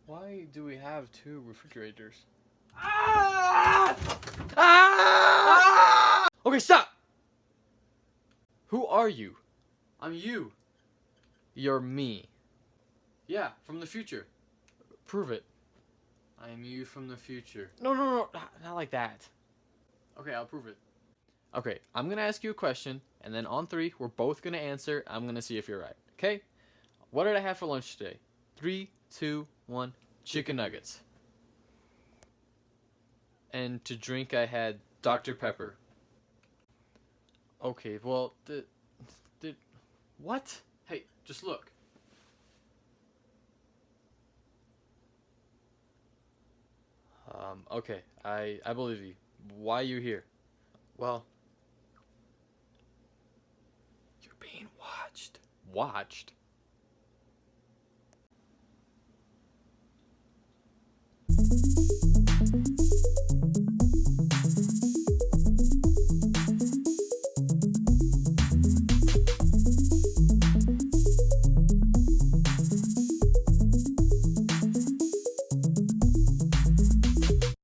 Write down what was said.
Why do we have two refrigerators? Ah! Ah! Okay, stop! Who are you? I'm you. You're me. Yeah, from the future. Prove it. I am you from the future. No, not like that. Okay, I'll prove it. Okay, I'm gonna ask you a question, and then on three, we're both gonna answer. I'm gonna see if you're right. Okay? What did I have for lunch today? 3, 2, 1. Chicken nuggets. And to drink, I had Dr. Pepper. Okay, well, what? Hey, just look. Okay, I believe you. Why are you here? Well, You're being watched. Watched?